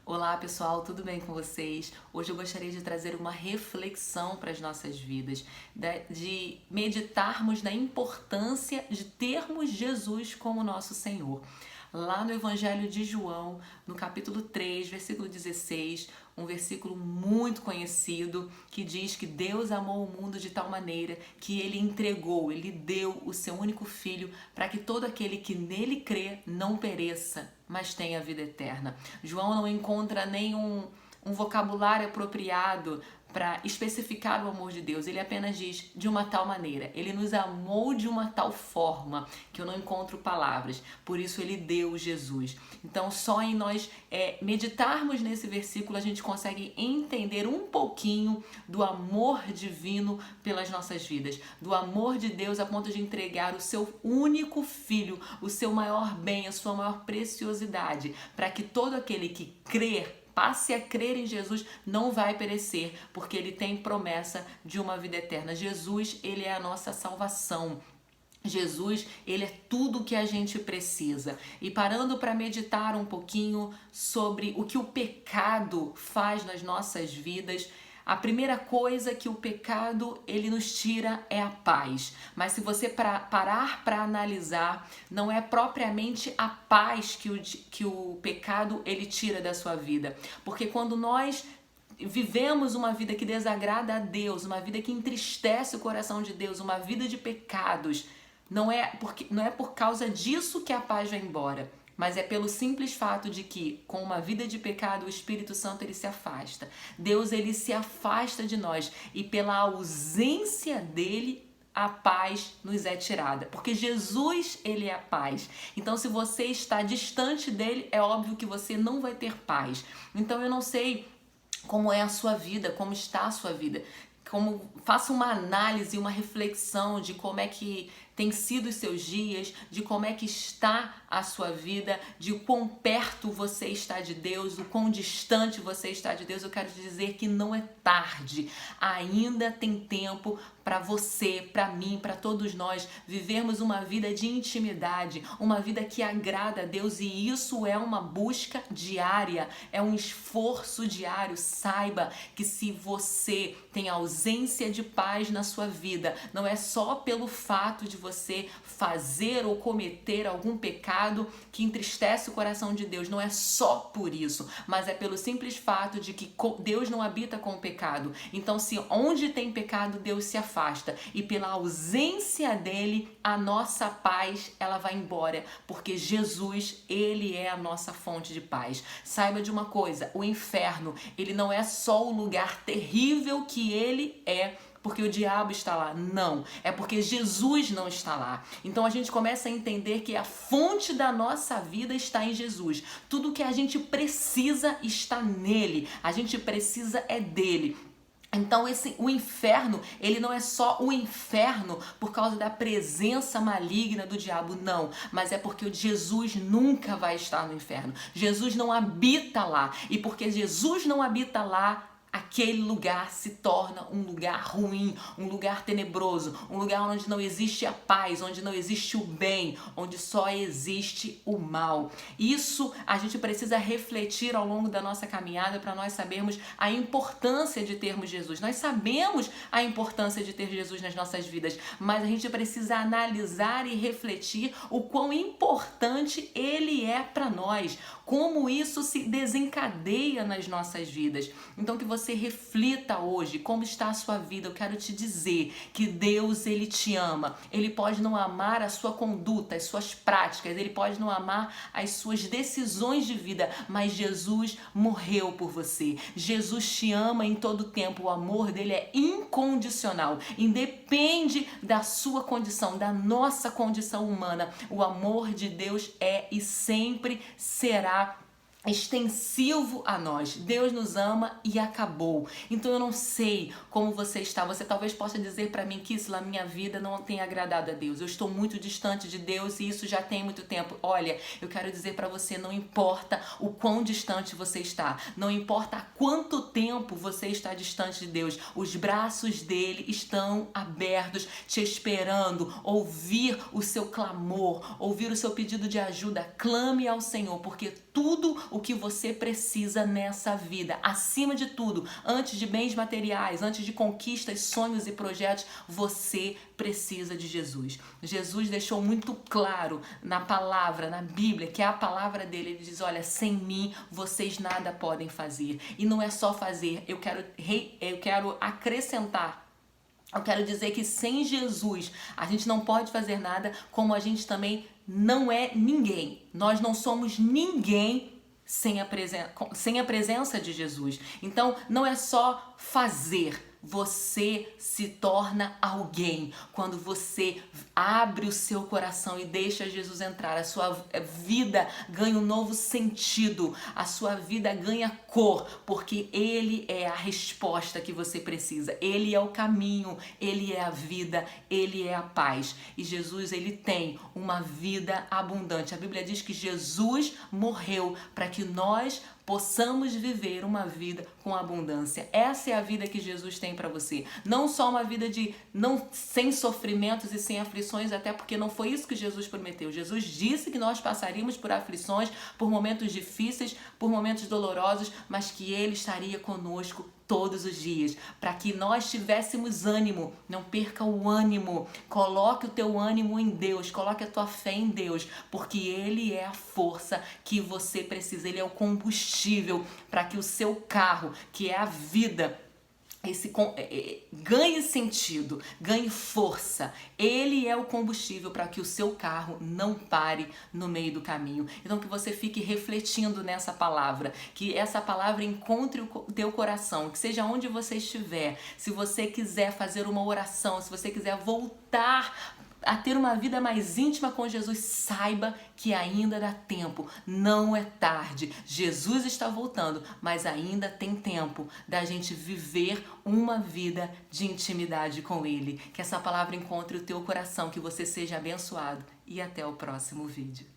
Olá pessoal, tudo bem com vocês? Hoje eu gostaria de trazer uma reflexão para as nossas vidas, de meditarmos na importância de termos Jesus como nosso Senhor. Lá no Evangelho de João, no capítulo 3, versículo 16, um versículo muito conhecido que diz que Deus amou o mundo de tal maneira que Ele entregou, Ele deu o seu único Filho para que todo aquele que nele crê não pereça, mas tenha vida eterna. João não encontra nenhum vocabulário apropriado para especificar o amor de Deus. Ele apenas diz de uma tal maneira. Ele nos amou de uma tal forma que eu não encontro palavras. Por isso ele deu Jesus. Então só em nós meditarmos nesse versículo a gente consegue entender um pouquinho do amor divino pelas nossas vidas. Do amor de Deus a ponto de entregar o seu único filho, o seu maior bem, a sua maior preciosidade, para que todo aquele que crer passe a crer em Jesus, não vai perecer, porque ele tem promessa de uma vida eterna. Jesus, ele é a nossa salvação. Jesus, ele é tudo o que a gente precisa. E parando para meditar um pouquinho sobre o que o pecado faz nas nossas vidas, a primeira coisa que o pecado ele nos tira é a paz. Mas se você parar para analisar, não é propriamente a paz que o pecado ele tira da sua vida. Porque quando nós vivemos uma vida que desagrada a Deus, uma vida que entristece o coração de Deus, uma vida de pecados, não é por causa disso que a paz vai embora. Mas é pelo simples fato de que, com uma vida de pecado, o Espírito Santo ele se afasta. Deus ele se afasta de nós e pela ausência dele, a paz nos é tirada. Porque Jesus, ele é a paz. Então, se você está distante dele, é óbvio que você não vai ter paz. Então, eu não sei como é a sua vida, como está a sua vida. Faça uma análise, uma reflexão de como é que tem sido os seus dias, de como é que está a sua vida, de quão perto você está de Deus, o quão distante você está de Deus. Eu quero te dizer que não é tarde, ainda tem tempo para você, para mim, para todos nós vivermos uma vida de intimidade, uma vida que agrada a Deus, e isso é uma busca diária, é um esforço diário. Saiba que se você tem ausência de paz na sua vida, não é só pelo fato de você fazer ou cometer algum pecado que entristece o coração de Deus, não é só por isso, mas é pelo simples fato de que Deus não habita com o pecado. Então, se onde tem pecado, Deus se afasta, e pela ausência dele, a nossa paz, ela vai embora, porque Jesus, ele é a nossa fonte de paz. Saiba de uma coisa, o inferno, ele não é só o lugar terrível que ele é, porque o diabo está lá. Não, é porque Jesus não está lá. Então a gente começa a entender que a fonte da nossa vida está em Jesus. Tudo que a gente precisa está nele. A gente precisa é dele. Então o inferno, ele não é só o inferno por causa da presença maligna do diabo, não. Mas é porque Jesus nunca vai estar no inferno. Jesus não habita lá. E porque Jesus não habita lá, aquele lugar se torna um lugar ruim, um lugar tenebroso, um lugar onde não existe a paz, onde não existe o bem, onde só existe o mal. Isso a gente precisa refletir ao longo da nossa caminhada para nós sabermos a importância de termos Jesus. Nós sabemos a importância de ter Jesus nas nossas vidas, mas a gente precisa analisar e refletir o quão importante ele é para nós, como isso se desencadeia nas nossas vidas. Então que você reflita hoje como está a sua vida. Eu quero te dizer que Deus, ele te ama. Ele pode não amar a sua conduta, as suas práticas, ele pode não amar as suas decisões de vida, mas Jesus morreu por você. Jesus te ama em todo tempo. O amor dele é incondicional, independe da sua condição, da nossa condição humana. O amor de Deus é e sempre será extensivo a nós. Deus nos ama e acabou. Então eu não sei como você está. Você talvez possa dizer para mim que isso na minha vida não tem agradado a Deus. Eu estou muito distante de Deus e isso já tem muito tempo. Olha, eu quero dizer para você, não importa o quão distante você está, não importa há quanto tempo você está distante de Deus, os braços dele estão abertos, te esperando ouvir o seu clamor, ouvir o seu pedido de ajuda. Clame ao Senhor, porque tudo o que você precisa nessa vida. Acima de tudo, antes de bens materiais, antes de conquistas, sonhos e projetos, você precisa de Jesus. Jesus deixou muito claro na palavra, na Bíblia, que é a palavra dele. Ele diz, olha, sem mim vocês nada podem fazer. E não é só fazer, eu quero acrescentar. Eu quero dizer que sem Jesus a gente não pode fazer nada, como a gente também não é ninguém. Nós não somos ninguém sem a presença de Jesus. Então não é só fazer. Você se torna alguém quando você abre o seu coração e deixa Jesus entrar. A sua vida ganha um novo sentido, a sua vida ganha cor, porque Ele é a resposta que você precisa. Ele é o caminho, Ele é a vida, Ele é a paz. E Jesus, Ele tem uma vida abundante. A Bíblia diz que Jesus morreu para que nós possamos viver uma vida com abundância. Essa é a vida que Jesus tem para você. Não só uma vida sem sofrimentos e sem aflições, até porque não foi isso que Jesus prometeu. Jesus disse que nós passaríamos por aflições, por momentos difíceis, por momentos dolorosos, mas que Ele estaria conosco todos os dias, para que nós tivéssemos ânimo. Não perca o ânimo, coloque o teu ânimo em Deus, coloque a tua fé em Deus, porque Ele é a força que você precisa, Ele é o combustível para que o seu carro, que é a vida, ganhe sentido, ganhe força. Ele é o combustível para que o seu carro não pare no meio do caminho. Então que você fique refletindo nessa palavra, que essa palavra encontre o teu coração, que seja onde você estiver. Se você quiser fazer uma oração, se você quiser voltar a ter uma vida mais íntima com Jesus, saiba que ainda dá tempo, não é tarde. Jesus está voltando, mas ainda tem tempo da gente viver uma vida de intimidade com Ele. Que essa palavra encontre o teu coração, que você seja abençoado e até o próximo vídeo.